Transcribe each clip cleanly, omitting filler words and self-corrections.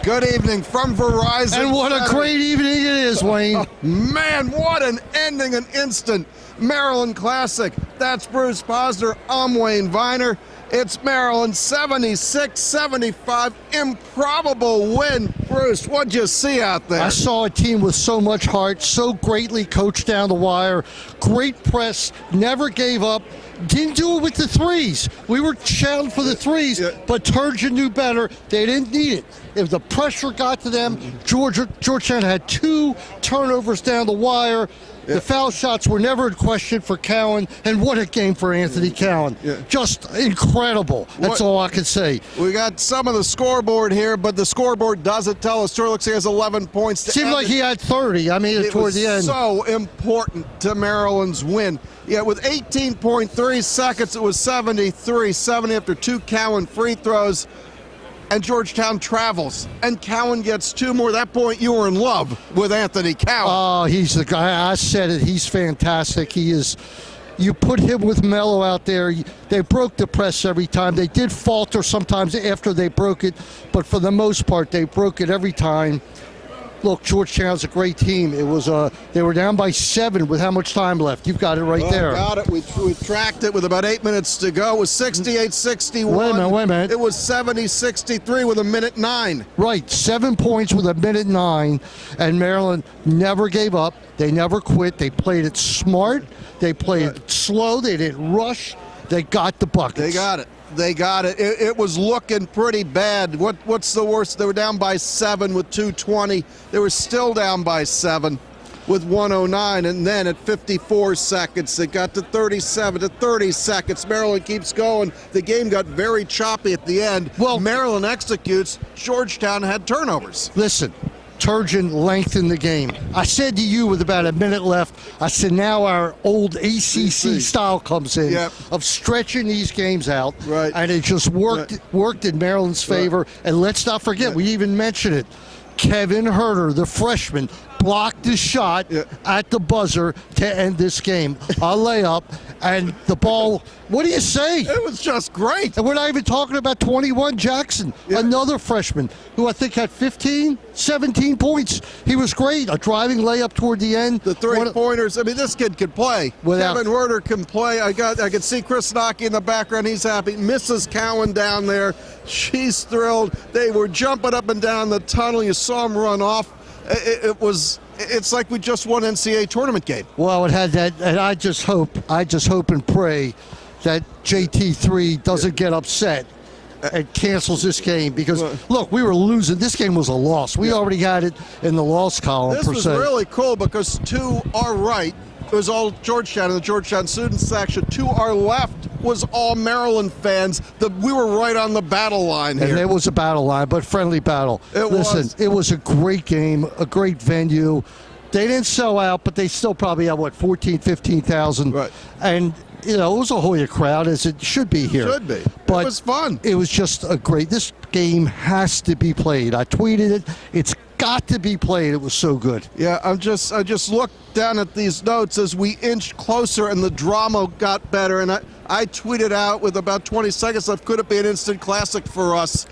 Good evening from Verizon And what Center. a great evening it is, Wayne. Man, what an ending, an instant Maryland Classic. That's Bruce Posner. I'm Wayne Viner. It's Maryland 76-75. Improbable win. Bruce, what'd you see out there? I saw a team with so much heart, so greatly coached down the wire. Great press, never gave up. Didn't do it with the threes. We were challenged for the threes, but Turgeon knew better. They didn't need it. If the pressure got to them, Georgetown had 2 turnovers down the wire. The foul shots were never in question for Cowan, and what a game for Anthony Cowan. Just incredible. That's all I can say. We got some of the scoreboard here, but the scoreboard doesn't tell us. Sure looks like he has 11 points. Seemed like he had 30. I mean, toward the end. So important to Maryland's win. Yeah, with 18.3 seconds, it was 73-70 after 2 Cowan free throws. And Georgetown travels, and Cowan gets 2 more. At that point, you were in love with Anthony Cowan. Oh, he's the guy. I said it. He's fantastic. He is. You put him with Melo out there, they broke the press every time. They did falter sometimes after they broke it, but for the most part, they broke it every time. Look, Georgetown's a great team. It was they were down by 7 with how much time left? You've got it right there. Got it. We tracked it with about 8 minutes to go. It was 68-61. Wait a minute. It was 70-63 with 1:09. Right, 7 points with 1:09, and Maryland never gave up. They never quit. They played it smart. They played it slow. They didn't rush. They got the buckets. They got it. They got it. It was looking pretty bad. What's the worst? They were down by 7 with 2:20. They were still down by 7 with 1:09, and then at 54 seconds, it got to 37 to 30 seconds. Maryland keeps going. The game got very choppy at the end. Well, Maryland executes. Georgetown had turnovers. Listen, Turgeon lengthened the game. I said to you with about a minute left, I said now our old ACC style comes in of stretching these games out, and it just worked in Maryland's favor. And let's not forget, we even mentioned it, Kevin Herter, the freshman, blocked his shot at the buzzer to end this game. A layup, and the ball, what do you say? It was just great. And we're not even talking about 21 Jackson, another freshman, who I think had 15, 17 points. He was great. A driving layup toward the end. The three-pointers. I mean, this kid can play. Kevin Herter can play. I can see Chris Nocky in the background. He's happy. Mrs. Cowan down there. She's thrilled. They were jumping up and down the tunnel. You saw them run off. It's like we just won an NCAA tournament game. Well, it had that, and I just hope and pray that JT3 doesn't get upset and cancels this game, because look, we were losing. This game was a loss. We already had it in the loss column. This was really cool because to our right, it was all Georgetown in the Georgetown student section. To our left was all Maryland fans. We were right on the battle line here. And it was a battle line, but friendly battle. Listen, it was a great game, a great venue. They didn't sell out, but they still probably had, 14,000, 15,000. Right. And, it was a Hoya crowd, as it should be here. Should be. But it was fun. It was just this game has to be played. I tweeted it. It's got to be played. It was so good. Yeah, I just looked down at these notes as we inched closer and the drama got better, and I tweeted out with about 20 seconds left, could it be an instant classic for us?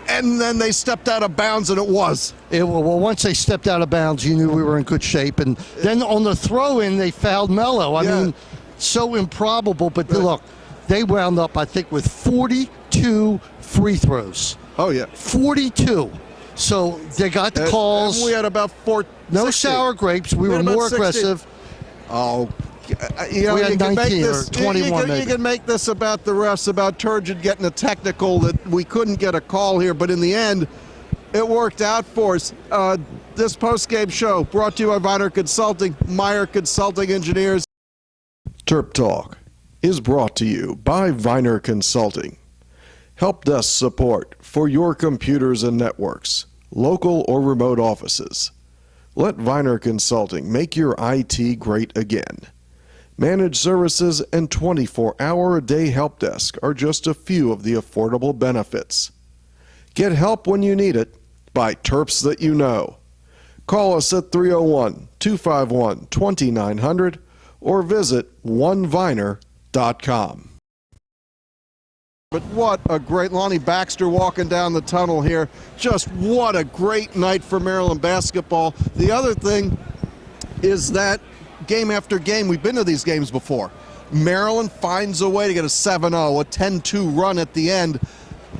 And then they stepped out of bounds, and it was. Well, once they stepped out of bounds, you knew we were in good shape. And then on the throw-in, they fouled Melo. I mean, so improbable. But look, they wound up, I think, with 42 free throws. Oh, yeah. 42. So they got the calls. And we had about 60. No sour grapes. We were more aggressive. Oh, we had 19 or 21. You can make this about the refs, about Turgeon getting a technical that we couldn't get a call here, but in the end, it worked out for us. This post-game show brought to you by Viner Consulting, Meyer Consulting Engineers. TerpTalk is brought to you by Viner Consulting. Help desk support for your computers and networks, local or remote offices. Let Viner Consulting make your IT great again. Managed services and 24-hour-a-day help desk are just a few of the affordable benefits. Get help when you need it by Terps that you know. Call us at 301-251-2900 or visit oneviner.com. But what a great Lonnie Baxter walking down the tunnel here. Just what a great night for Maryland basketball. The other thing is that game after game, we've been to these games before. Maryland finds a way to get a 7-0, a 10-2 run at the end,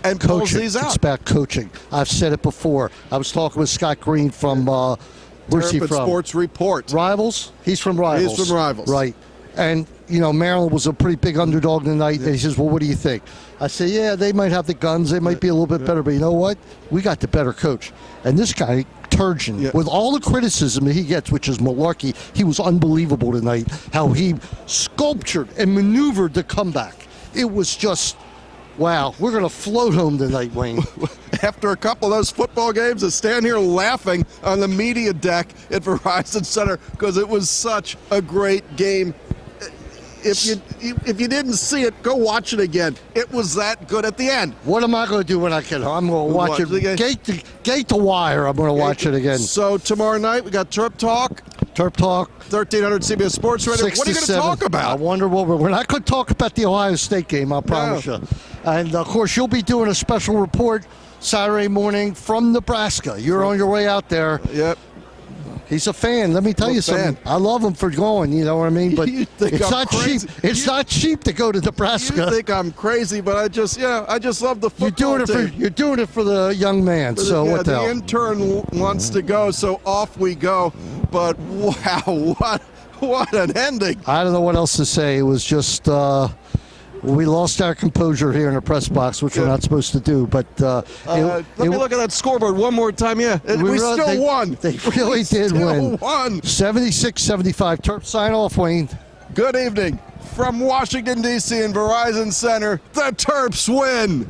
and pulls these out. It's about coaching. I've said it before. I was talking with Scott Green from where's he from? Sports Report. Rivals? He's from Rivals. He's from Rivals. Right. And, you know, Maryland was a pretty big underdog tonight. And he says, well, what do you think? I say, yeah, they might have the guns. They might be a little bit better. But you know what? We got the better coach. And this guy, Turgeon, with all the criticism that he gets, which is malarkey, he was unbelievable tonight. How he sculptured and maneuvered the comeback. It was just, wow. We're going to float home tonight, Wayne. After a couple of those football games, to stand here laughing on the media deck at Verizon Center because it was such a great game. If you didn't see it, go watch it again. It was that good at the end. What am I going to do when I get home? I'm going to watch it. Gate the wire. I'm going to watch it again. So tomorrow night we got TerpTalk. TerpTalk. 1300 CBS Sports Radio. What are you going to talk about? I wonder what we're not going to talk about the Ohio State game. I promise you. And of course, you'll be doing a special report Saturday morning from Nebraska. You're on your way out there. Yep. He's a fan. Let me tell you something. I love him for going. You know what I mean? But it's not cheap. It's not cheap to go to Nebraska. You think I'm crazy, but I just love the football team. You're doing it for the young man. So what the hell? The intern wants to go, so off we go. But wow, what an ending! I don't know what else to say. It was just. We lost our composure here in the press box, which we're not supposed to do. But let me look at that scoreboard one more time. Yeah, we still won. They really did win. 76-75. Terps sign off, Wayne. Good evening from Washington, D.C. and Verizon Center. The Terps win.